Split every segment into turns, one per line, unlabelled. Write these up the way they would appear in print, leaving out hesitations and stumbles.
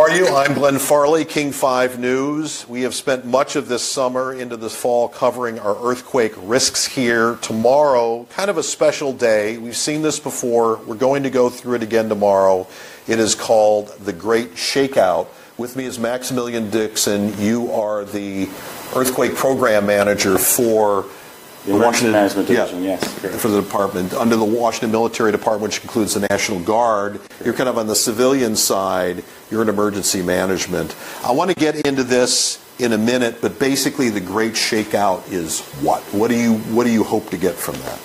are you? I'm Glenn Farley, King 5 News. We have spent much of this summer into this fall covering our earthquake risks here. Tomorrow, kind of a special day. We've seen this before. We're going to go through it again tomorrow. It is called the Great Shakeout. With me is Maximilian Dixon. You are the earthquake program manager for
the Washington Management Division, yes.
For the department, under the Washington Military Department, which includes the National Guard. You're kind of on the civilian side. You're in emergency management. I want to get into this in a minute, but basically the Great Shakeout is what? What do you hope to get from that?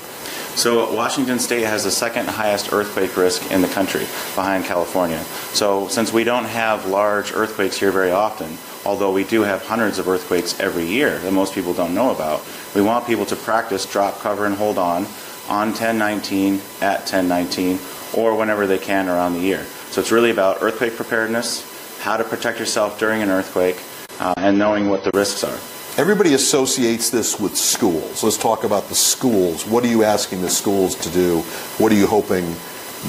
So Washington State has the second highest earthquake risk in the country, behind California. So since we don't have large earthquakes here very often, although we do have hundreds of earthquakes every year that most people don't know about, we want people to practice drop, cover, and hold on 10/19, at 10/19, or whenever they can around the year. So it's really about earthquake preparedness, how to protect yourself during an earthquake, and knowing what the risks are.
Everybody associates this with schools. Let's talk about the schools. What are you asking the schools to do? What are you hoping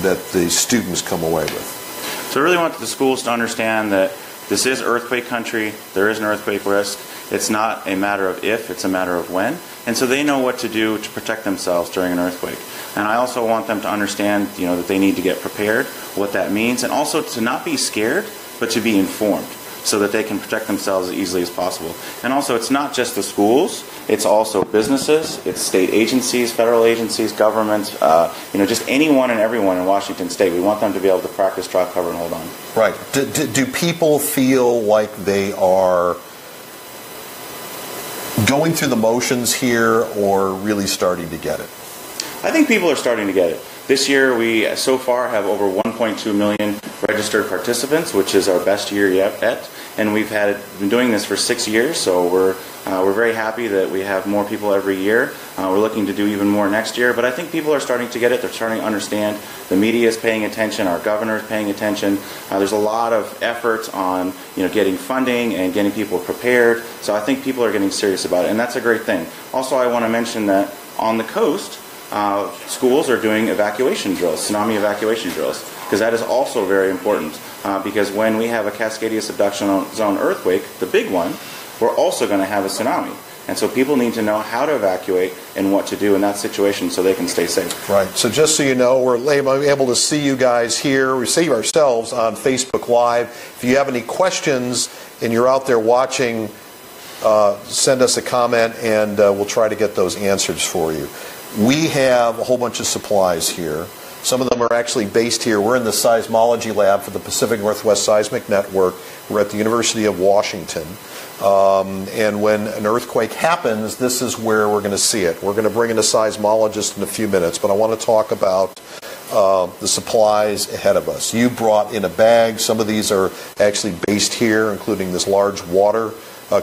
that the students come away with?
So I really want the schools to understand that this is earthquake country. There is an earthquake risk. It's not a matter of if, it's a matter of when. And so they know what to do to protect themselves during an earthquake. And I also want them to understand, that they need to get prepared, what that means, and also to not be scared, but to be informed, so that they can protect themselves as easily as possible. And also, it's not just the schools, it's also businesses, it's state agencies, federal agencies, governments, just anyone and everyone in Washington State. We want them to be able to practice, drop, cover, and hold on.
Right. Do people feel like they are going through the motions here or really starting to get it?
I think people are starting to get it. This year, we so far have over 1.2 million registered participants, which is our best year yet. And we've been doing this for 6 years, so we're very happy that we have more people every year. We're looking to do even more next year, but I think people are starting to get it. They're starting to understand. The media is paying attention. Our governor is paying attention. There's a lot of efforts on getting funding and getting people prepared. So I think people are getting serious about it, and that's a great thing. Also, I want to mention that on the coast, schools are doing evacuation drills, tsunami evacuation drills, because that is also very important. Because when we have a Cascadia subduction zone earthquake, the big one, we're also going to have a tsunami. And so people need to know how to evacuate and what to do in that situation so they can stay safe.
Right. So just so you know, we're able to see you guys here. We see ourselves on Facebook Live. If you have any questions and you're out there watching, send us a comment and we'll try to get those answers for you. We have a whole bunch of supplies here. Some of them are actually based here. We're in the seismology lab for the Pacific Northwest Seismic Network. We're at the University of Washington. And when an earthquake happens, this is where we're going to see it. We're going to bring in a seismologist in a few minutes, but I want to talk about the supplies ahead of us. You brought in a bag. Some of these are actually based here, including this large water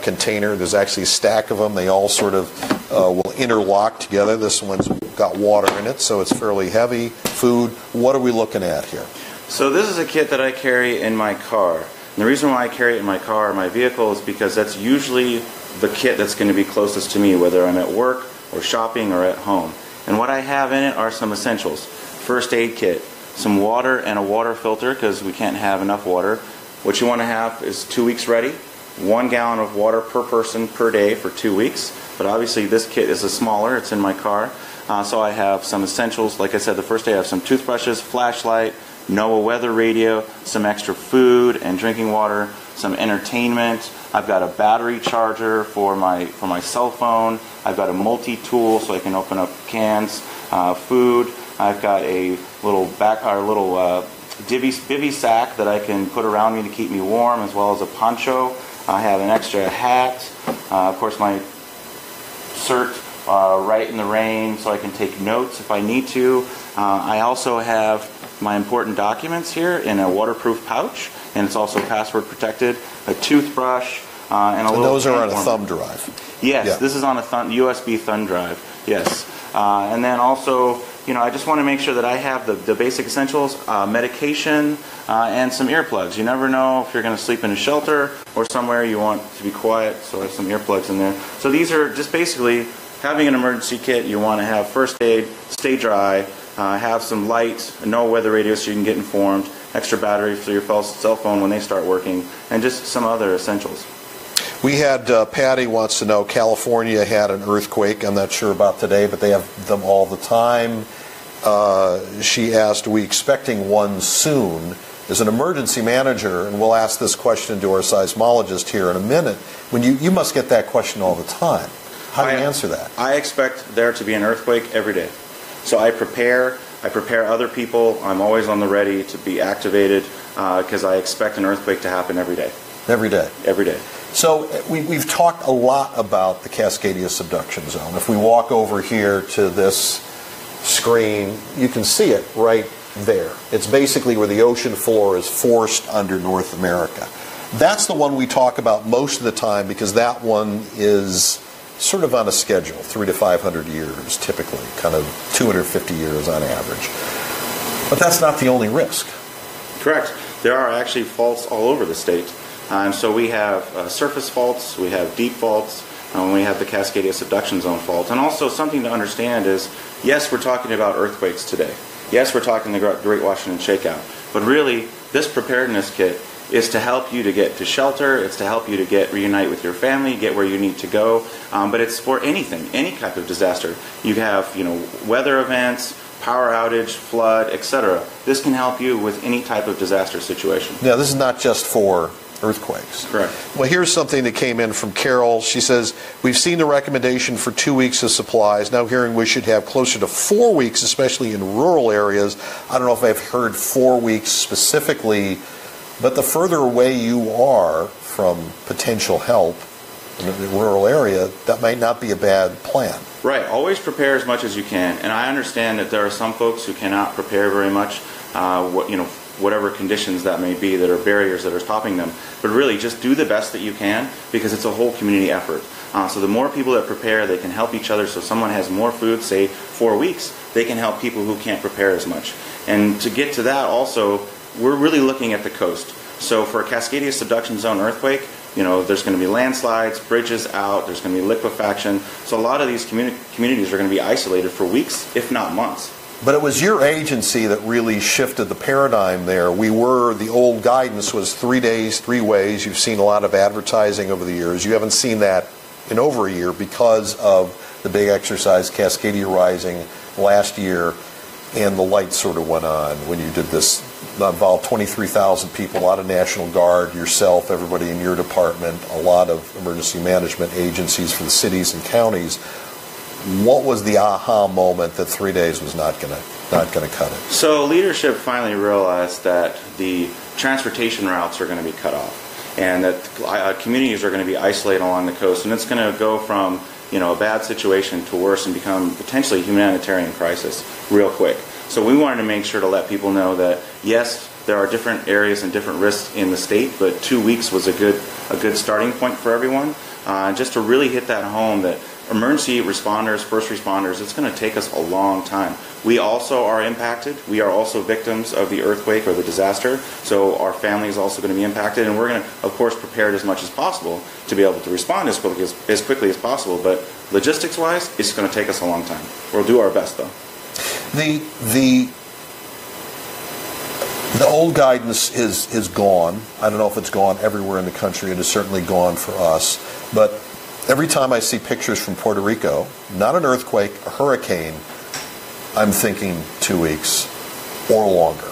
container. There's actually a stack of them. They all sort of will interlock together. This one's got water in it, so it's fairly heavy. Food. What are we looking at here?
So this is a kit that I carry in my car. And the reason why I carry it in my car or my vehicle is because that's usually the kit that's going to be closest to me, whether I'm at work or shopping or at home. And what I have in it are some essentials. First aid kit, some water and a water filter because we can't have enough water. What you want to have is 2 weeks ready. 1 gallon of water per person per day for 2 weeks. But obviously this kit is a smaller. It's in my car. So I have some essentials. Like I said, the first day I have some toothbrushes, flashlight, NOAA weather radio, some extra food and drinking water, some entertainment. I've got a battery charger for my cell phone. I've got a multi-tool so I can open up cans, food. I've got a little bivy sack that I can put around me to keep me warm, as well as a poncho. I have an extra hat. Of course, my cert right in the rain so I can take notes if I need to. I also have my important documents here in a waterproof pouch, and it's also password protected. A toothbrush and a little.
Those are on a thumb drive.
Yes,
yeah.
This is on a USB thumb drive. Yes, and then also, I just want to make sure that I have the basic essentials: medication and some earplugs. You never know if you're going to sleep in a shelter or somewhere you want to be quiet, so I have some earplugs in there. So these are just basically having an emergency kit. You want to have first aid, stay dry, have some light, no weather radio so you can get informed, extra battery for your cell phone when they start working, and just some other essentials.
We had, Patty wants to know, California had an earthquake. I'm not sure about today, but they have them all the time. She asked, are we expecting one soon? As an emergency manager, and we'll ask this question to our seismologist here in a minute, when you must get that question all the time. How do you answer that?
I expect there to be an earthquake every day. So I prepare other people. I'm always on the ready to be activated because I expect an earthquake to happen every day.
Every day?
Every day.
So we've talked a lot about the Cascadia subduction zone. If we walk over here to this screen, you can see it right there. It's basically where the ocean floor is forced under North America. That's the one we talk about most of the time because that one is sort of on a schedule, 300 to 500 years typically, kind of 250 years on average. But that's not the only risk.
Correct. There are actually faults all over the state. So we have surface faults, we have deep faults, we have the Cascadia subduction zone fault. And also something to understand is, yes, we're talking about earthquakes today. Yes, we're talking the Great Washington Shakeout. But really, this preparedness kit is to help you to get to shelter, it's to help you to reunite with your family, get where you need to go. But it's for anything, any type of disaster. You have, weather events, power outage, flood, etc. This can help you with any type of disaster situation.
Yeah, this is not just for earthquakes.
Correct.
Well, here's something that came in from Carol. She says, we've seen the recommendation for 2 weeks of supplies. Now hearing we should have closer to 4 weeks, especially in rural areas. I don't know if I've heard 4 weeks specifically, but the further away you are from potential help in the rural area, that might not be a bad plan.
Right. Always prepare as much as you can. And I understand that there are some folks who cannot prepare very much, whatever conditions that may be that are barriers that are stopping them. But really, just do the best that you can because it's a whole community effort. So the more people that prepare, they can help each other. So if someone has more food, say 4 weeks, they can help people who can't prepare as much. And to get to that also, we're really looking at the coast. So for a Cascadia subduction zone earthquake, there's going to be landslides, bridges out, there's going to be liquefaction. So a lot of these communities are going to be isolated for weeks, if not months.
But it was your agency that really shifted the paradigm there. The old guidance was 3 days, 3 ways. You've seen a lot of advertising over the years. You haven't seen that in over a year because of the big exercise, Cascadia Rising, last year, and the lights sort of went on when you did this. That involved 23,000 people, a lot of National Guard, yourself, everybody in your department, a lot of emergency management agencies for the cities and counties. What was the aha moment that 3 days was not going to cut it?
So leadership finally realized that the transportation routes are going to be cut off, and that communities are going to be isolated along the coast, and it's going to go from a bad situation to worse and become potentially a humanitarian crisis real quick. So we wanted to make sure to let people know that yes, there are different areas and different risks in the state, but 2 weeks was a good starting point for everyone, just to really hit that home that emergency responders, first responders, it's going to take us a long time. We also are impacted. We are also victims of the earthquake or the disaster, so our family is also going to be impacted, and we're going to, of course, prepare it as much as possible to be able to respond as quickly as possible, but logistics-wise, it's going to take us a long time. We'll do our best, though.
The old guidance is gone. I don't know if it's gone everywhere in the country. It is certainly gone for us, but every time I see pictures from Puerto Rico, not an earthquake, a hurricane, I'm thinking 2 weeks or longer.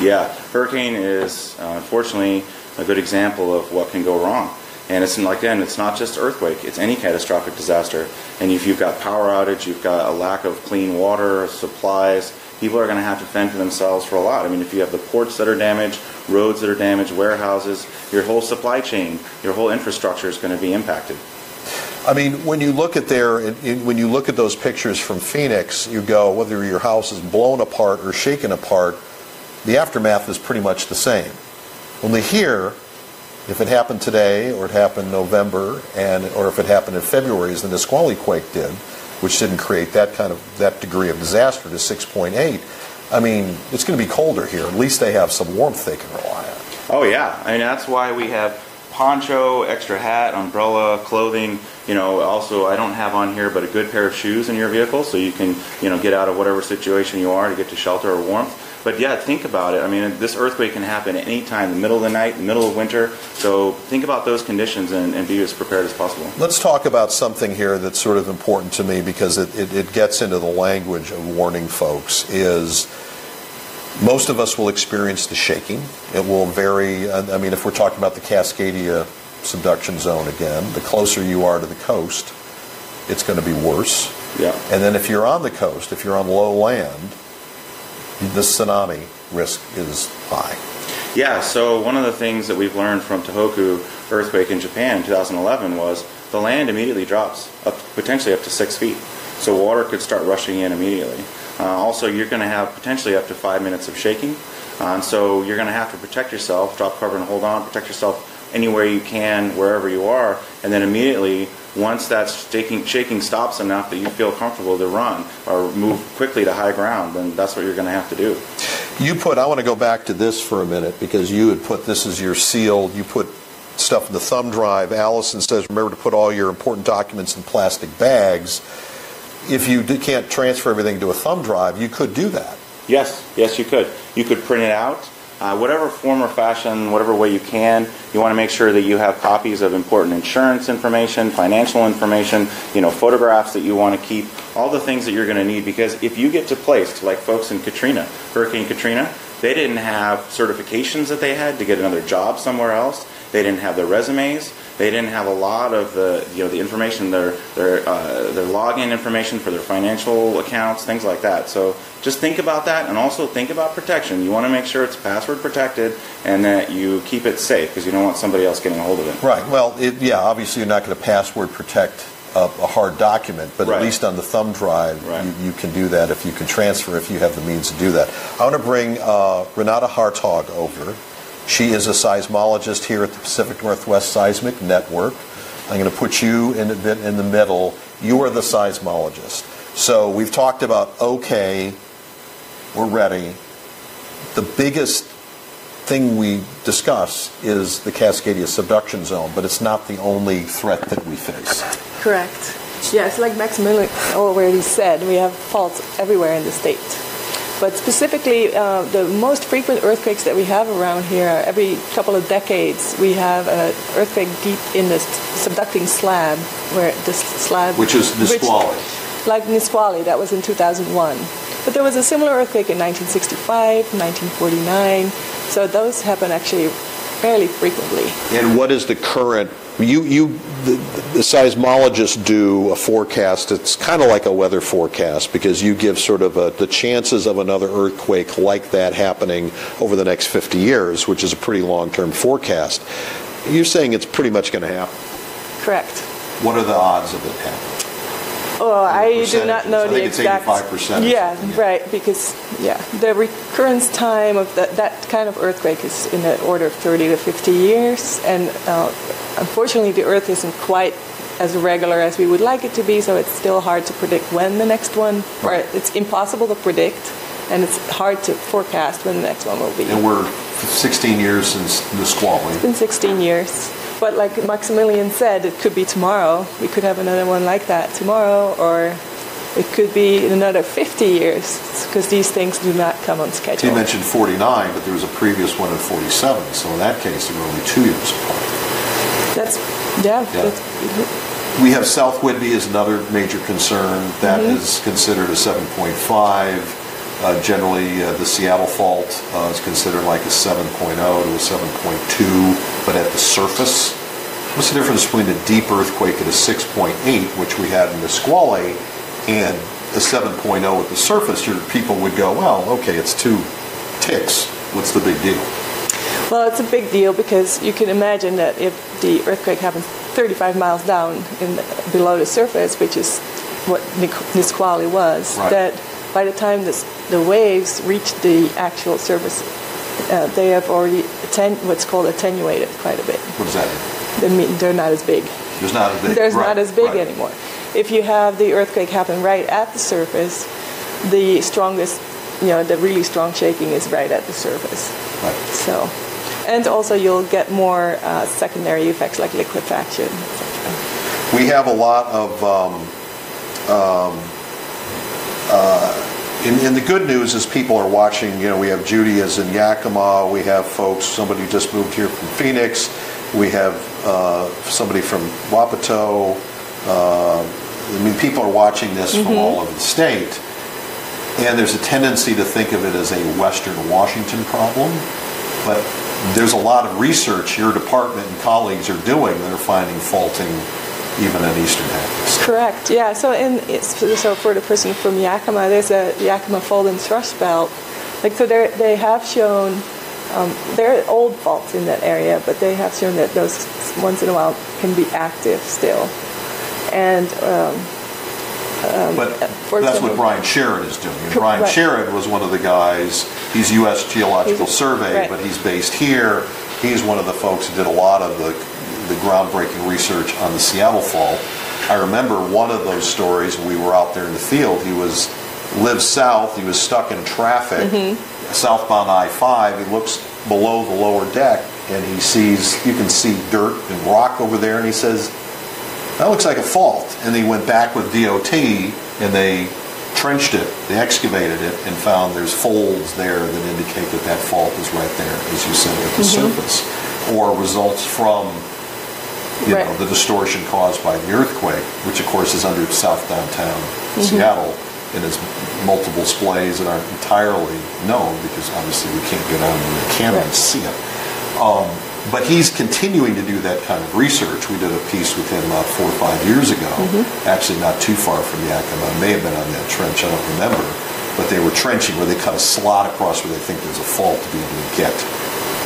Yeah, hurricane is unfortunately a good example of what can go wrong. And it's not just earthquake, it's any catastrophic disaster. And if you've got power outage, you've got a lack of clean water, supplies, people are going to have to fend for themselves for a lot. I mean, if you have the ports that are damaged, roads that are damaged, warehouses, your whole supply chain, your whole infrastructure is going to be impacted.
I mean, when you look at those pictures from Phoenix, you go, whether your house is blown apart or shaken apart, the aftermath is pretty much the same. Only here, if it happened today, or it happened in November, or if it happened in February, as the Nisqually quake did, which didn't create that degree of disaster to 6.8, I mean, it's going to be colder here. At least they have some warmth they can rely on.
Oh yeah, I mean that's why we have poncho, extra hat, umbrella, clothing. Also I don't have on here, but a good pair of shoes in your vehicle so you can, get out of whatever situation you are to get to shelter or warmth. But yeah, think about it. I mean, this earthquake can happen at any time, the middle of the night, the middle of winter. So think about those conditions and be as prepared as possible.
Let's talk about something here that's sort of important to me because it gets into the language of warning folks is most of us will experience the shaking. It will vary. I mean, if we're talking about the Cascadia subduction zone again, the closer you are to the coast, it's going to be worse.
Yeah.
And then if you're on the coast, if you're on low land, the tsunami risk is high.
Yeah, so one of the things that we've learned from Tohoku earthquake in Japan in 2011 was the land immediately drops, potentially up to 6 feet. So water could start rushing in immediately. Also, you're going to have potentially up to 5 minutes of shaking. And so you're going to have to protect yourself, drop cover and hold on, protect yourself anywhere you can, wherever you are, and then immediately, once that shaking stops enough that you feel comfortable to run or move quickly to high ground, then that's what you're going to have to do.
I want to go back to this for a minute because you had put this as your sealed, you put stuff in the thumb drive. Allison says remember to put all your important documents in plastic bags. If you can't transfer everything to a thumb drive, you could do that.
Yes, you could. You could print it out. Whatever form or fashion, whatever way you can, you want to make sure that you have copies of important insurance information, financial information, photographs that you want to keep, all the things that you're going to need. Because if you get displaced, like folks in Hurricane Katrina, they didn't have certifications that they had to get another job somewhere else. They didn't have their resumes. They didn't have a lot of the information, their login information for their financial accounts, things like that. So just think about that, and also think about protection. You want to make sure it's password protected and that you keep it safe because you don't want somebody else getting a hold of it.
Right. Well, obviously you're not going to password protect a hard document, but at least on the thumb drive, you can do that if you can transfer, if you have the means to do that. I want to bring Renata Hartog over. She is a seismologist here at the Pacific Northwest Seismic Network. I'm going to put you in the middle. You are the seismologist. So we've talked about, okay, we're ready. The biggest thing we discuss is the Cascadia subduction zone, but it's not the only threat that we face.
Correct. Yes, like Maximilian already said, we have faults everywhere in the state. But specifically, the most frequent earthquakes that we have around here, every couple of decades, we have an earthquake deep in the subducting slab, where the slab...
Which is Nisqually.
Like Nisqually, that was in 2001. But there was a similar earthquake in 1965, 1949, so those happen actually fairly frequently. And
what is the current... The seismologists do a forecast. It's kind of like a weather forecast because you give sort of the chances of another earthquake like that happening over the next 50 years, which is a pretty long-term forecast. You're saying it's pretty much going to happen?
Correct.
What are the odds of it happening?
Oh, I do not know the exact...
I think it's 85%.
Yeah, right, because the recurrence time of that kind of earthquake is in the order of 30 to 50 years, and unfortunately the Earth isn't quite as regular as we would like it to be, so it's still hard to predict when the next one, or it's impossible to predict, and it's hard to forecast when the next one will be.
And we're 16 years since Nisqually.
It's been 16 years. But like Maximilian said, it could be tomorrow. We could have another one like that tomorrow, or it could be in another 50 years, because these things do not come on schedule.
You mentioned 49, but there was a previous one in 47, so in that case, they were only 2 years apart. We have South Whidbey as another major concern. That is considered a 7.5. Generally, the Seattle fault is considered like a 7.0 to a 7.2, but at the surface. What's the difference between a deep earthquake at a 6.8, which we had in Nisqually, and a 7.0 at the surface? Your people would go, well, okay, it's 2 ticks. What's the big deal?
Well, it's a big deal because you can imagine that if the earthquake happens 35 miles down below the surface, which is what Nisqually was, that by the time the waves reach the actual surface, they have already what's called attenuated quite a bit.
What does that
mean? They're not as big.
There's not as big.
There's not as big anymore. If you have the earthquake happen right at the surface, the strongest, the really strong shaking is right at the surface.
Right.
So, And also you'll get more secondary effects like liquefaction, etc.
We have a lot of, and the good news is people are watching. We have Judy is in Yakima. We have folks, somebody who just moved here from Phoenix. We have somebody from Wapato. People are watching this from all over the state. And there's a tendency to think of it as a Western Washington problem. But there's a lot of research your department and colleagues are doing that are finding faulting even in eastern half.
Correct. Yeah. So for the person from Yakima, there's a Yakima fault and thrust belt. So they have shown there are old faults in that area, but they have shown that those once in a while can be active still. And
but that's what Brian Sherrod is doing. And Brian Sherrod was one of the guys. He's U.S. Geological Survey, but he's based here. He's one of the folks who did a lot of the groundbreaking research on the Seattle Fault. I remember one of those stories when we were out there in the field. He lives south. He was stuck in traffic, southbound I-5. He looks below the lower deck, and you can see dirt and rock over there, and he says, that looks like a fault. And he went back with DOT, and they trenched it, they excavated it, and found there's folds there that indicate that fault is right there, as you said, at the surface, or results from the distortion caused by the earthquake, which of course is under South Downtown Seattle, and has multiple splays that aren't entirely known because obviously we can't get on the camera and see it. But he's continuing to do that kind of research. We did a piece with him about 4 or 5 years ago, actually not too far from Yakima. It may have been on that trench, I don't remember. But they were trenching where they cut a slot across where they think there's a fault to be able to get.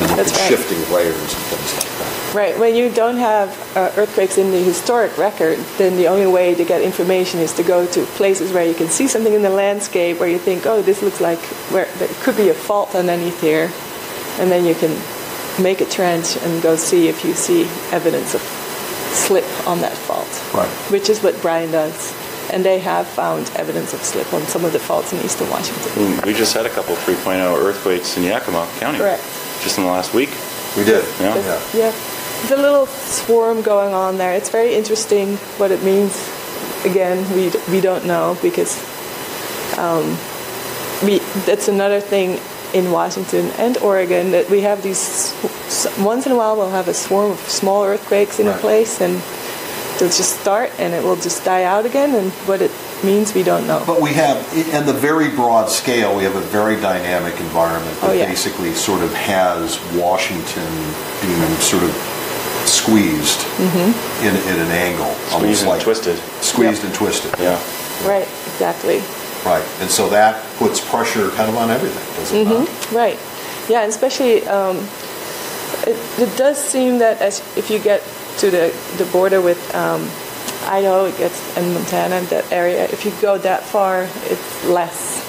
And look at shifting layers and things like that.
Right. When you don't have earthquakes in the historic record, then the only way to get information is to go to places where you can see something in the landscape where you think, oh, this looks like there could be a fault underneath here. And then you can make a trench and go see if you see evidence of slip on that fault.
Right.
Which is what Brian does. And they have found evidence of slip on some of the faults in eastern Washington.
We just had a couple 3.0 earthquakes in Yakima County.
Correct.
Just in the last week.
We did.
Yeah.
There's a little swarm going on there. It's very interesting what it means. Again, we don't know because that's another thing in Washington and Oregon that we have these, once in a while we'll have a swarm of small earthquakes in a place and they'll just start and it will just die out again, and what it means we don't know.
But we have, in the very broad scale, we have a very dynamic environment that basically sort of has Washington being sort of squeezed in an angle.
Squeezed and twisted.
Squeezed and twisted.
Yeah.
Right, exactly.
Right, and so that puts pressure kind of on everything, doesn't it not?
Right. Yeah, and especially it does seem that if you get to the border with Idaho, it gets, and Montana, that area, if you go that far, it's less.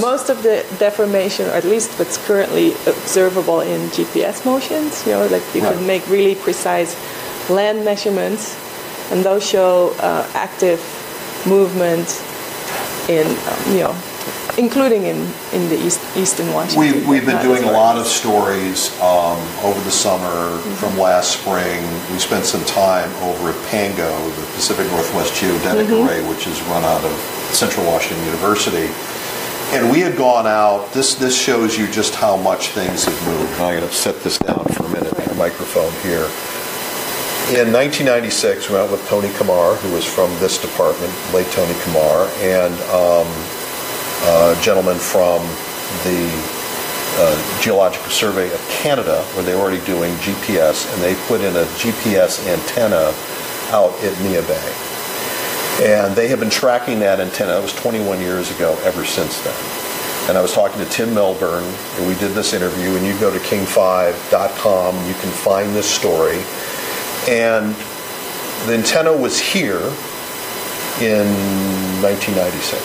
Most of the deformation, or at least what's currently observable in GPS motions, you can make really precise land measurements, and those show active movement in, including in the eastern Washington.
We've been doing a lot of stories over the summer from last spring. We spent some time over at PANGO, the Pacific Northwest Geodetic Array, which is run out of Central Washington University. And we had gone out, this shows you just how much things have moved. I'm going to set this down for a minute, the microphone here. In 1996, we went with Tony Kamar, who was from this department, late Tony Kamar, and a gentleman from the Geological Survey of Canada, where they were already doing GPS, and they put in a GPS antenna out at Nia Bay. And they have been tracking that antenna, it was 21 years ago, ever since then. And I was talking to Tim Milburn, and we did this interview, and you go to king5.com, you can find this story. And the antenna was here in 1996.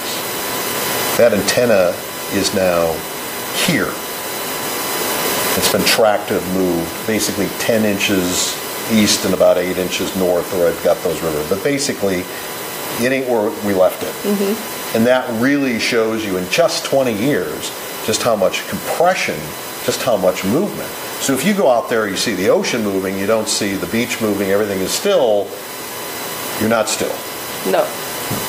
That antenna is now here. It's been tracked to have moved basically 10 inches east and about 8 inches north, or I've got those rivers. But basically, it ain't where we left it. And that really shows you in just 20 years just how much compression, just how much movement. So if you go out there, you see the ocean moving, you don't see the beach moving, everything is still, you're not still.
No,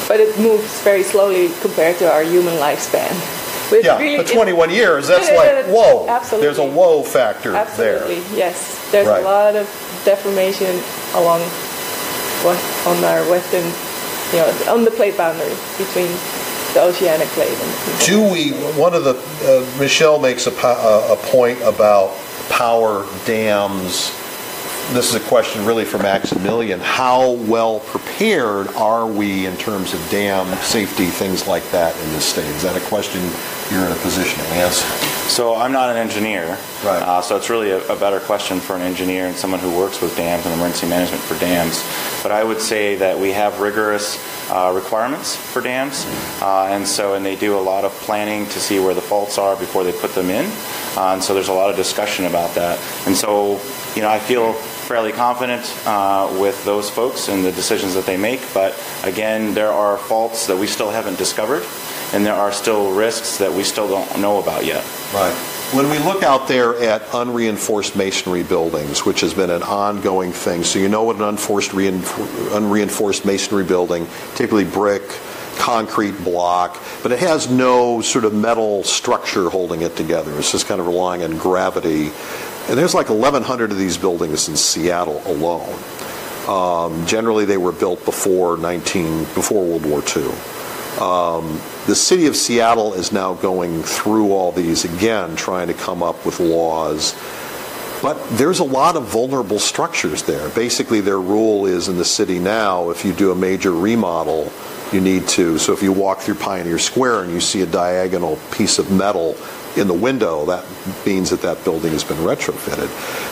but it moves very slowly compared to our human lifspan.
Yeah, really, but 21 years, that's like, whoa.
Absolutely.
There's a whoa factor
absolutely,
there.
Yes. There's a lot of deformation along on our western, on the plate boundary between the oceanic plate and
Michelle makes a point about power dams. This is a question really for Maximilian. How well prepared are we in terms of dam safety, things like that in this state? Is that a question you're in a position to answer?
So I'm not an engineer,
right.
So it's really a better question for an engineer and someone who works with dams and emergency management for dams. But I would say that we have rigorous requirements for dams, and they do a lot of planning to see where the faults are before they put them in, and so there's a lot of discussion about that. And so, I feel fairly confident with those folks and the decisions that they make, but again, there are faults that we still haven't discovered, and there are still risks that we still don't know about yet.
Right. When we look out there at unreinforced masonry buildings, which has been an ongoing thing, so you know what an unreinforced masonry building, typically brick, concrete block, but it has no sort of metal structure holding it together. It's just kind of relying on gravity. And there's like 1,100 of these buildings in Seattle alone. Generally, they were built before World War II. The city of Seattle is now going through all these again, trying to come up with laws. But there's a lot of vulnerable structures there. Basically, their rule is in the city now, if you do a major remodel, you need to. So if you walk through Pioneer Square and you see a diagonal piece of metal in the window, that means that building has been retrofitted.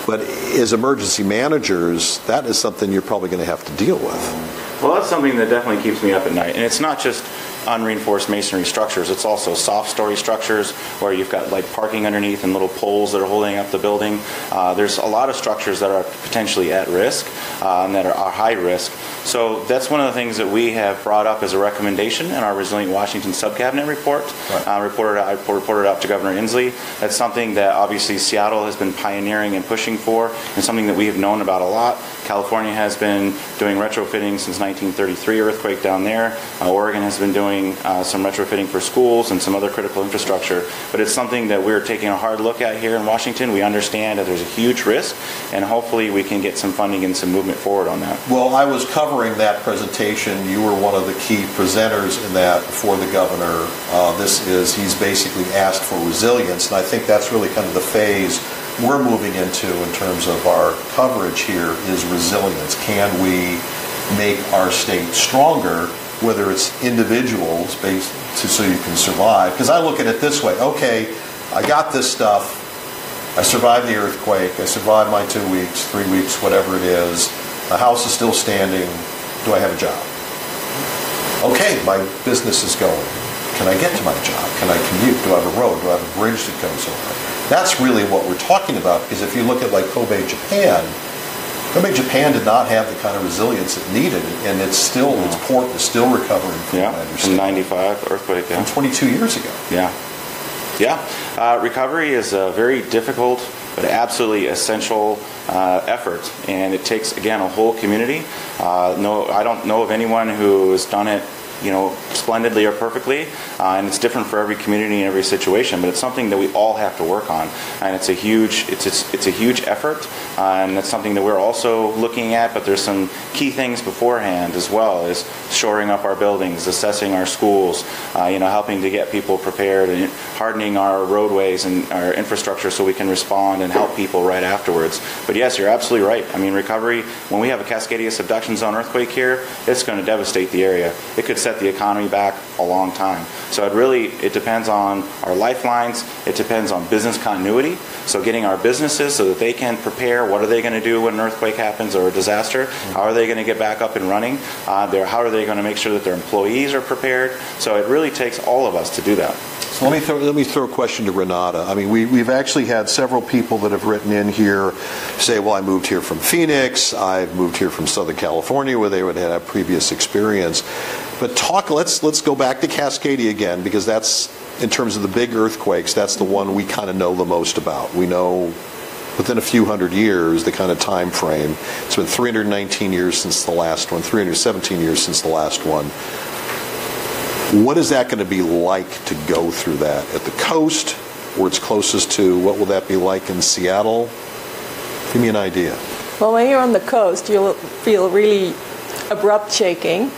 But as emergency managers, that is something you're probably going to have to deal with.
Well, that's something that definitely keeps me up at night. And it's not just unreinforced masonry structures. It's also soft story structures where you've got like parking underneath and little poles that are holding up the building. There's a lot of structures that are potentially at risk and that are high risk. So that's one of the things that we have brought up as a recommendation in our Resilient Washington Subcabinet report, reported out to Governor Inslee. That's something that obviously Seattle has been pioneering and pushing for, and something that we have known about a lot. California has been doing retrofitting since 1933 earthquake down there. Oregon has been doing some retrofitting for schools and some other critical infrastructure. But it's something that we're taking a hard look at here in Washington. We understand that there's a huge risk, and hopefully we can get some funding and some movement forward on that.
Well, I was covering that presentation. You were one of the key presenters in that for the governor. He's basically asked for resilience, and I think that's really kind of the phase we're moving into in terms of our coverage here is resilience. Can we make our state stronger, whether it's individuals so you can survive? Because I look at it this way, okay, I got this stuff, I survived the earthquake, I survived my 2 weeks, 3 weeks, whatever it is, the house is still standing, do I have a job? Okay, my business is going. Can I get to my job? Can I commute? Do I have a road? Do I have a bridge that goes over? That's really what we're talking about, because if you look at like Kobe, Japan did not have the kind of resilience it needed, and its port is still recovering from, I understand,
from 95 earthquake,
from 22 years ago.
Recovery is a very difficult but absolutely essential effort, and it takes, again, a whole community. I don't know of anyone who has done it splendidly or perfectly, and it's different for every community and every situation, but it's something that we all have to work on, and it's a huge effort, and that's something that we're also looking at. But there's some key things beforehand as well, as shoring up our buildings, assessing our schools, helping to get people prepared, and hardening our roadways and our infrastructure so we can respond and help people right afterwards. But yes, you're absolutely right. I mean, recovery, when we have a Cascadia subduction zone earthquake here, it's going to devastate the area. It could set the economy back a long time. So it depends on our lifelines. It depends on business continuity. So getting our businesses so that they can prepare. What are they going to do when an earthquake happens or a disaster? How are they going to get back up and running? How are they going to make sure that their employees are prepared? So it really takes all of us to do that.
Let me throw a question to Renata. I mean, we've actually had several people that have written in here say, well, I moved here from Phoenix, I've moved here from Southern California, where they would have previous experience. But let's go back to Cascadia again, because that's, in terms of the big earthquakes, that's the one we kind of know the most about. We know within a few hundred years the kind of time frame. It's been 319 years since the last one, 317 years since the last one. What is that going to be like to go through that at the coast, where it's closest to? What will that be like in Seattle? Give me an idea.
Well, when you're on the coast, you'll feel really abrupt shaking,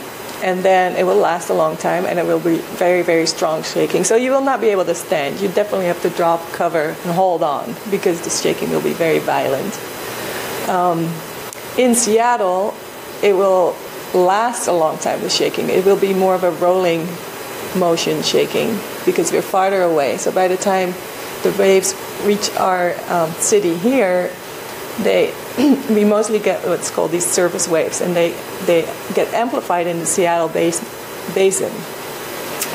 and then it will last a long time, and it will be very, very strong shaking. So you will not be able to stand. You definitely have to drop cover and hold on, because the shaking will be very violent. In Seattle, it will last a long time, the shaking. It will be more of a rolling motion shaking, because we're farther away. So by the time the waves reach our city here, we mostly get what's called these surface waves, and they get amplified in the Seattle basin.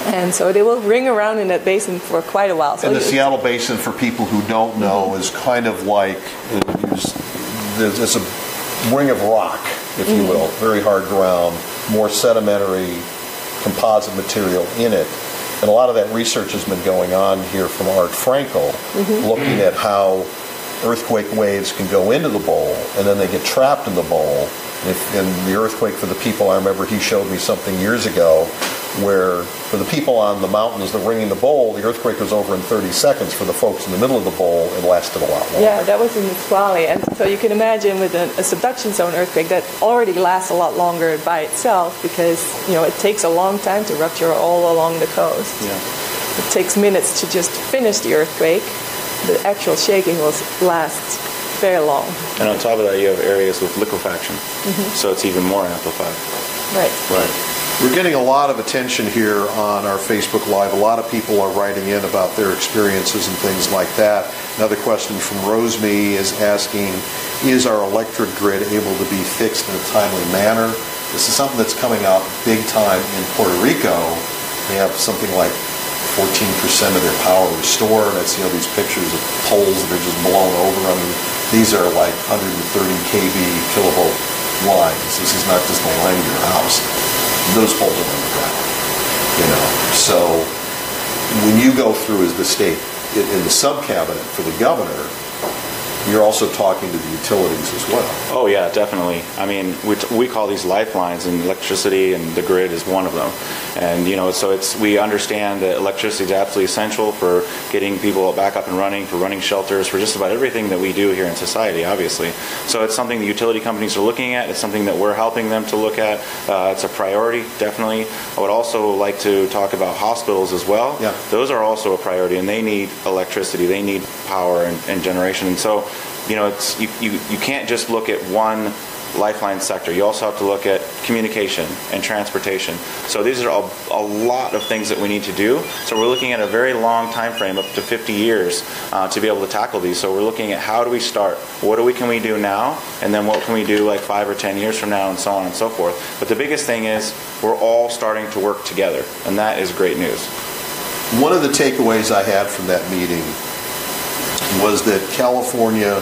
And so they will ring around in that basin for quite a while. So
and the Seattle basin, for people who don't know, is kind of like, there's a ring of rock, if you will, very hard ground, more sedimentary composite material in it. And a lot of that research has been going on here from Art Frankel, looking at how earthquake waves can go into the bowl, and then they get trapped in the bowl. And the earthquake, for the people, I remember he showed me something years ago, where for the people on the mountains that were ringing the bowl, the earthquake was over in 30 seconds. For the folks in the middle of the bowl, it lasted a lot longer.
Yeah, that was in Nisqually. And so you can imagine with a subduction zone earthquake that already lasts a lot longer by itself, because it takes a long time to rupture all along the coast.
Yeah.
It takes minutes to just finish the earthquake. The actual shaking will last very long.
And on top of that, you have areas with liquefaction, so it's even more amplified.
Right.
Right. We're getting a lot of attention here on our Facebook Live. A lot of people are writing in about their experiences and things like that. Another question from Roseme is asking, is our electric grid able to be fixed in a timely manner? This is something that's coming out big time in Puerto Rico. They have something like 14% of their power restored. I see all these pictures of poles that are just blown over. I mean, these are like 130 kV kilovolt lines. This is not just the line of your house. Those poles are underground. So when you go through as the state in the sub-cabinet for the governor, you're also talking to the utilities as well.
Oh yeah, definitely. I mean, we call these lifelines, and electricity and the grid is one of them. And so we understand that electricity is absolutely essential for getting people back up and running, for running shelters, for just about everything that we do here in society, obviously. So it's something the utility companies are looking at. It's something that we're helping them to look at. It's a priority, definitely. I would also like to talk about hospitals as well.
Yeah.
Those are also a priority, and they need electricity. They need power and generation. And so you can't just look at one lifeline sector. You also have to look at communication and transportation. So these are a lot of things that we need to do. So we're looking at a very long time frame, up to 50 years, to be able to tackle these. So we're looking at how do we start? What can we do now? And then what can we do like 5 or 10 years from now, and so on and so forth. But the biggest thing is we're all starting to work together, and that is great news.
One of the takeaways I had from that meeting was that California,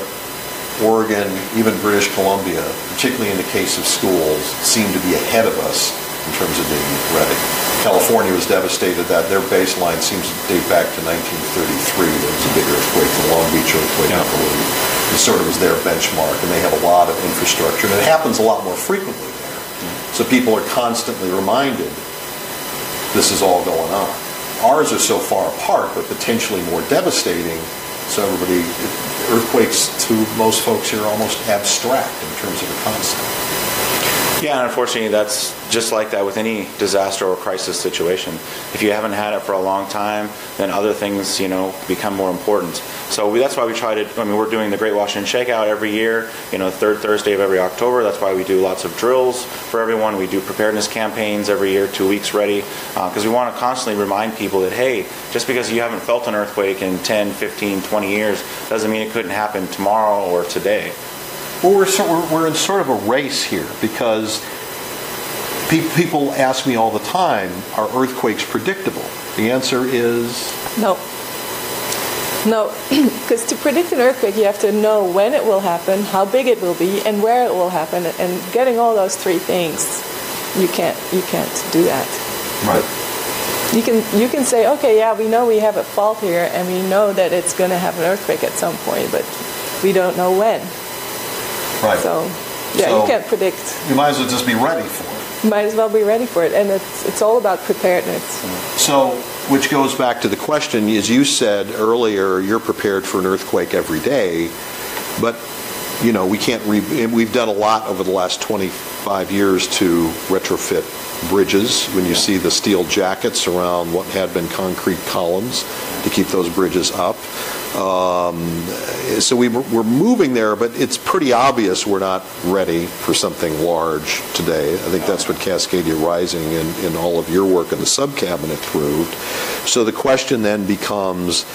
Oregon, even British Columbia, particularly in the case of schools, seem to be ahead of us in terms of being ready. California was devastated. That their baseline seems to date back to 1933. There was a big earthquake, the Long Beach earthquake, I believe. It sort of was their benchmark, and they have a lot of infrastructure, and it happens a lot more frequently there. So people are constantly reminded this is all going on. Ours are so far apart, but potentially more devastating. So earthquakes to most folks here are almost abstract in terms of a concept.
Yeah, and unfortunately that's just like that with any disaster or crisis situation. If you haven't had it for a long time, then other things, become more important. So that's why we we're doing the Great Washington Shakeout every year, third Thursday of every October. That's why we do lots of drills for everyone. We do preparedness campaigns every year, 2 weeks ready, because we want to constantly remind people that, hey, just because you haven't felt an earthquake in 10, 15, 20 years doesn't mean it couldn't happen tomorrow or today.
Well, we're in sort of a race here, because people ask me all the time, are earthquakes predictable? The answer is?
No. No, because to predict an earthquake, you have to know when it will happen, how big it will be, and where it will happen. And getting all those three things, you can't do that.
Right.
You can say, okay, yeah, we know we have a fault here, and we know that it's going to have an earthquake at some point, but we don't know when.
Right.
So, yeah,
so
you can't predict.
You might as well just be ready for it.
You might as well be ready for it, and it's all about preparedness.
So, which goes back to the question, as you said earlier, you're prepared for an earthquake every day, but you know, we can't. We've done a lot over the last 25 years to retrofit bridges. When you see the steel jackets around what had been concrete columns to keep those bridges up, so we're moving there, but it's pretty obvious we're not ready for something large today. I think that's what Cascadia Rising and all of your work in the sub-cabinet proved. So the question then becomes,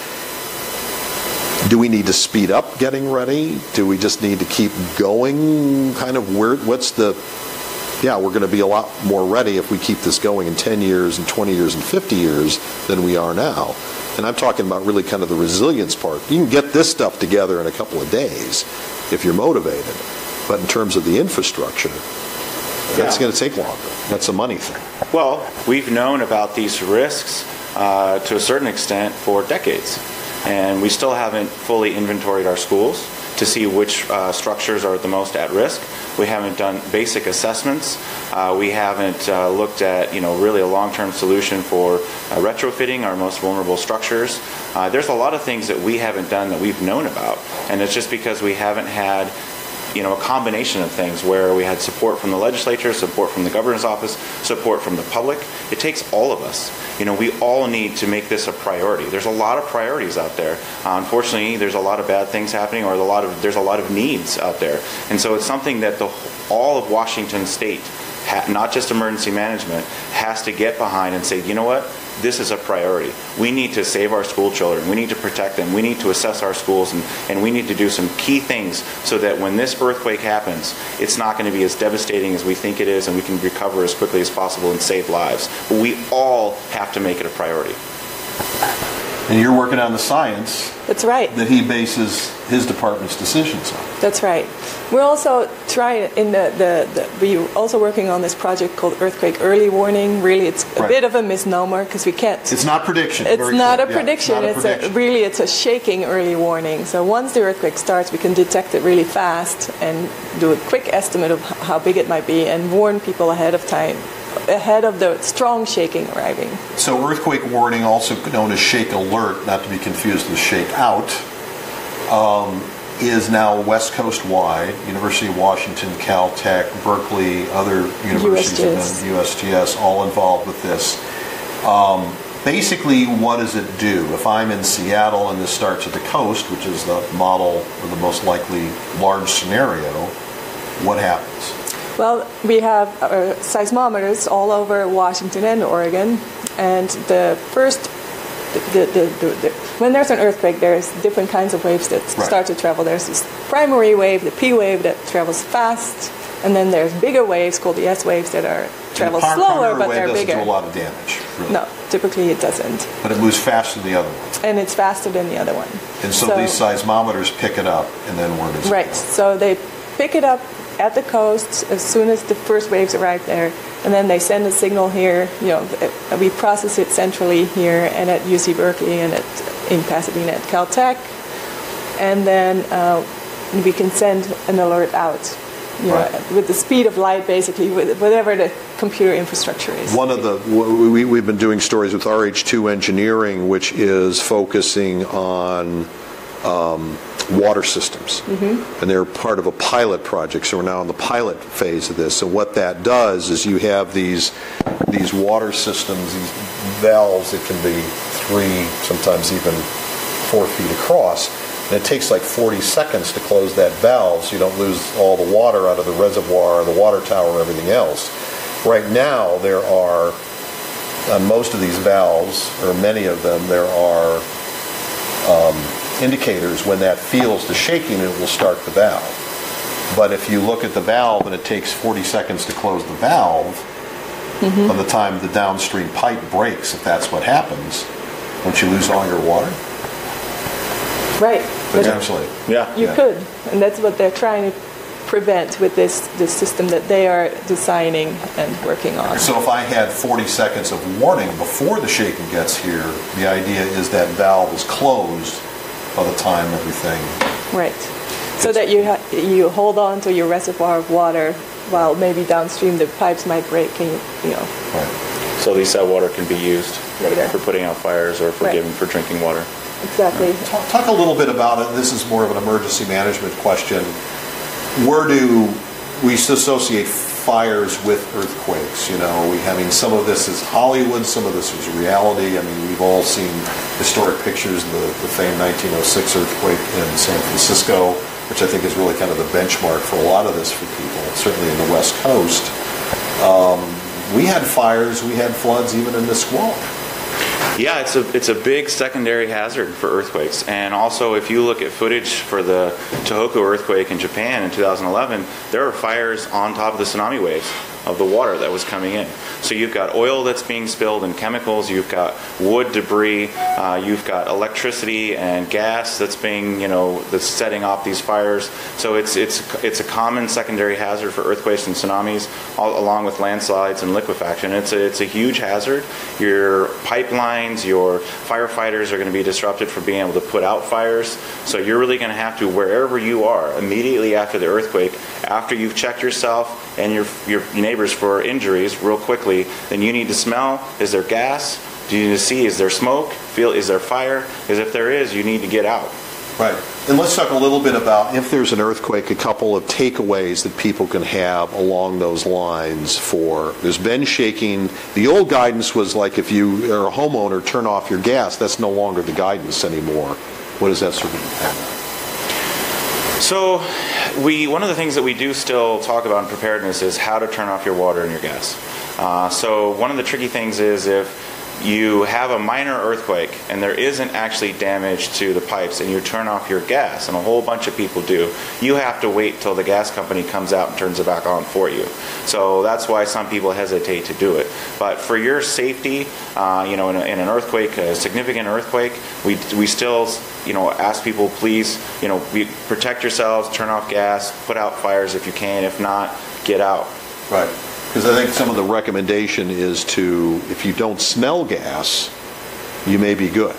do we need to speed up getting ready? Do we just need to keep going? Kind of we're going to be a lot more ready if we keep this going in 10 years and 20 years and 50 years than we are now. And I'm talking about really kind of the resilience part. You can get this stuff together in a couple of days if you're motivated. But in terms of the infrastructure, that's going to take longer. That's a money thing.
Well, we've known about these risks to a certain extent for decades. And we still haven't fully inventoried our schools to see which structures are the most at risk. We haven't done basic assessments. We haven't looked at, really a long-term solution for retrofitting our most vulnerable structures. There's a lot of things that we haven't done that we've known about, and it's just because we haven't had a combination of things where we had support from the legislature, support from the governor's office, support from the public. It takes all of us. We all need to make this a priority. There's a lot of priorities out there. Unfortunately, there's a lot of bad things happening, or there's a lot of needs out there. And so it's something that all of Washington State, not just emergency management, has to get behind and say, you know what? This is a priority. We need to save our school children. We need to protect them. We need to assess our schools, and we need to do some key things so that when this earthquake happens, it's not going to be as devastating as we think it is, and we can recover as quickly as possible and save lives. But we all have to make it a priority.
And you're working on the science.
That's right.
That he bases his department's decisions on.
That's right. We're also trying we're also working on this project called Earthquake Early Warning. Really, it's a bit of a misnomer because we can't.
It's not prediction.
It's not a prediction. It's a shaking early warning. So once the earthquake starts, we can detect it really fast and do a quick estimate of how big it might be and warn people ahead of time, ahead of the strong shaking arriving.
So earthquake warning, also known as shake alert, not to be confused with shake out, is now West Coast wide. University of Washington, Caltech, Berkeley, other universities, USGS, all involved with this. Basically, what does it do? If I'm in Seattle and this starts at the coast, which is the model or the most likely large scenario, what happens?
Well, we have seismometers all over Washington and Oregon, and when there's an earthquake, there's different kinds of waves that start to travel. There's this primary wave, the P wave, that travels fast, and then there's bigger waves called the S waves that travel slower, but they're bigger.
Doesn't do a lot of damage, really.
No, typically it doesn't.
But it moves faster than the other one.
And it's faster than the other one.
And so these seismometers pick it up, and then where does it go?
Right, so they pick it up at the coast as soon as the first waves arrive there, and then they send a signal here. We process it centrally here and at UC Berkeley and in Pasadena at Caltech, and then we can send an alert out with the speed of light, basically, with whatever the computer infrastructure is.
We've been doing stories with RH2 Engineering, which is focusing on water systems, and they're part of a pilot project, so we're now in the pilot phase of this. And what that does is you have these water systems, these valves that can be 3, sometimes even 4 feet across, and it takes like 40 seconds to close that valve so you don't lose all the water out of the reservoir, the water tower, and everything else. Right now, there are, on most of these valves, or many of them, there are indicators when that feels the shaking, it will start the valve. But if you look at the valve and it takes 40 seconds to close the valve, by the time the downstream pipe breaks, if that's what happens, don't you lose all your water?
Right.
Potentially.
Yeah.
You could, and that's what they're trying to prevent with this system that they are designing and working on.
So if I had 40 seconds of warning before the shaking gets here, the idea is that valve is closed by the time everything...
Right. So that you hold on to your reservoir of water while maybe downstream the pipes might break and you know.
Right.
So at least that water can be used
Later.
for putting out fires or for
Right.
for drinking water.
Exactly.
Talk a little bit about it. This is more of an emergency management question. Where do we associate fires with earthquakes? You know, some of this is Hollywood, some of this is reality. I mean, we've all seen historic pictures of the famed 1906 earthquake in San Francisco, which I think is really kind of the benchmark for a lot of this for people, certainly in the West Coast. We had fires, we had floods even in Nisqually.
Yeah, it's a big secondary hazard for earthquakes. And also, if you look at footage for the Tohoku earthquake in Japan in 2011, there were fires on top of the tsunami waves of the water that was coming in. So you've got oil that's being spilled and chemicals, you've got wood debris, you've got electricity and gas that's being, that's setting off these fires. So it's a common secondary hazard for earthquakes and tsunamis, along with landslides and liquefaction. It's a huge hazard. Your pipelines, your firefighters are going to be disrupted from being able to put out fires. So you're really going to have to, wherever you are, immediately after the earthquake, after you've checked yourself and your neighbors for injuries real quickly, then you need to smell, is there gas? Do you need to see, is there smoke? Feel, is there fire? Because if there is, you need to get out.
Right. And let's talk a little bit about, if there's an earthquake, a couple of takeaways that people can have along those lines for, there's been shaking. The old guidance was like, if you are a homeowner, turn off your gas. That's no longer the guidance anymore. What does that sort of depend?
So one of the things that we do still talk about in preparedness is how to turn off your water and your gas. So one of the tricky things is if you have a minor earthquake and there isn't actually damage to the pipes and you turn off your gas, and a whole bunch of people do, you have to wait till the gas company comes out and turns it back on for you. So that's why some people hesitate to do it. But for your safety, in an earthquake, a significant earthquake, we still ask people, please, protect yourselves, turn off gas, put out fires if you can. If not, get out.
Right. Because I think some of the recommendation is if you don't smell gas, you may be good.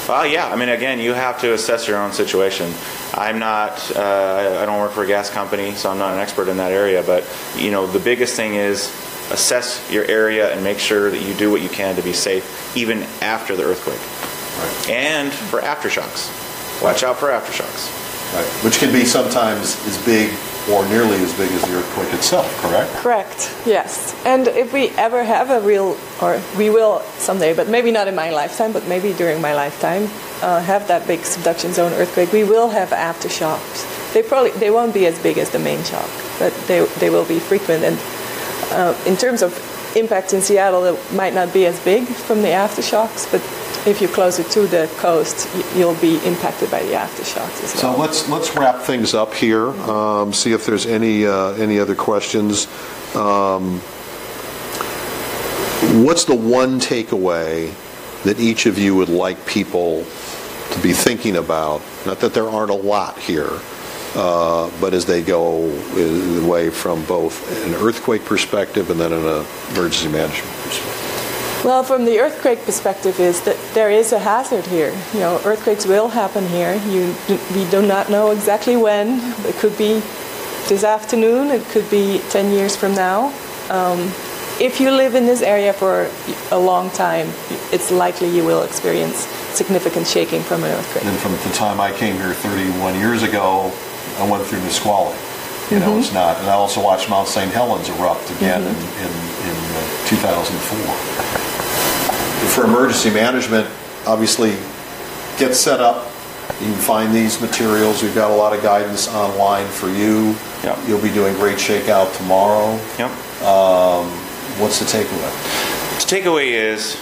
Well, yeah. I mean, again, you have to assess your own situation. I'm not, I don't work for a gas company, so I'm not an expert in that area. But, the biggest thing is assess your area and make sure that you do what you can to be safe, even after the earthquake.
Right.
And for aftershocks. Watch out for aftershocks.
Right. Which can be sometimes as big or nearly as big as the earthquake itself, correct?
Correct, yes. And if we ever have a real, or we will someday, but maybe not in my lifetime, but maybe during my lifetime, have that big subduction zone earthquake, we will have aftershocks. They won't be as big as the main shock, but they will be frequent. And in terms of impact in Seattle, it might not be as big from the aftershocks, but if you're closer to the coast, you'll be impacted by the aftershocks as well.
So let's wrap things up here. See if there's any other questions. What's the one takeaway that each of you would like people to be thinking about? Not that there aren't a lot here, but as they go away from both an earthquake perspective and then an emergency management perspective.
Well, from the earthquake perspective is that there is a hazard here. Earthquakes will happen here. We do not know exactly when. It could be this afternoon. It could be 10 years from now. If you live in this area for a long time, it's likely you will experience significant shaking from an earthquake.
And from the time I came here 31 years ago, I went through Nisqually. It's not. And I also watched Mount St. Helens erupt again in 2004. For emergency management, obviously, get set up. You can find these materials. We've got a lot of guidance online for you.
Yep.
You'll be doing Great Shakeout tomorrow.
Yep.
What's the takeaway?
The takeaway is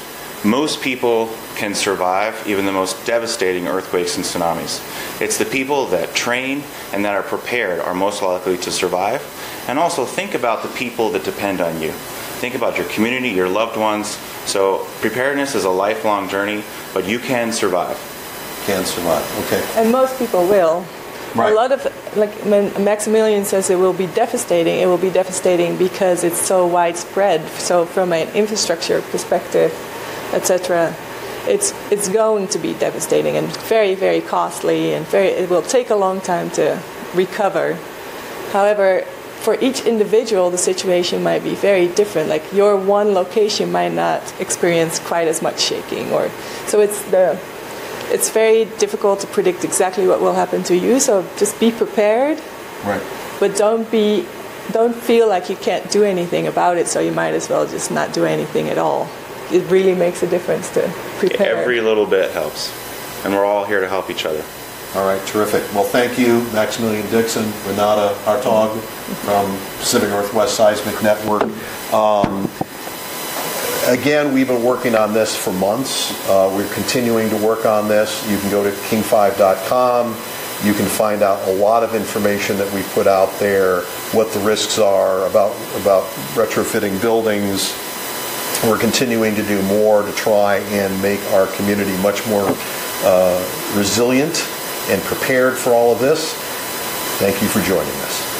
most people can survive even the most devastating earthquakes and tsunamis. It's the people that train and that are prepared are most likely to survive. And also think about the people that depend on you. think about your community, your loved ones. So preparedness is a lifelong journey, but you can survive.
Can survive. Okay.
And most people will.
Right.
A lot of, like when Maximilian says it will be devastating because it's so widespread. So from an infrastructure perspective, etc., it's going to be devastating and very, very costly, and it will take a long time to recover. However, for each individual, the situation might be very different. Like your one location might not experience quite as much shaking, so it's very difficult to predict exactly what will happen to you. So just be prepared,
right?
But don't feel like you can't do anything about it. So you might as well just not do anything at all. It really makes a difference to prepare.
Every little bit helps, and we're all here to help each other.
All right, terrific. Well, thank you, Maximilian Dixon, Renata Hartog from Pacific Northwest Seismic Network. Again, we've been working on this for months. We're continuing to work on this. You can go to king5.com. You can find out a lot of information that we put out there, what the risks are about retrofitting buildings. We're continuing to do more to try and make our community much more resilient and prepared for all of this. Thank you for joining us.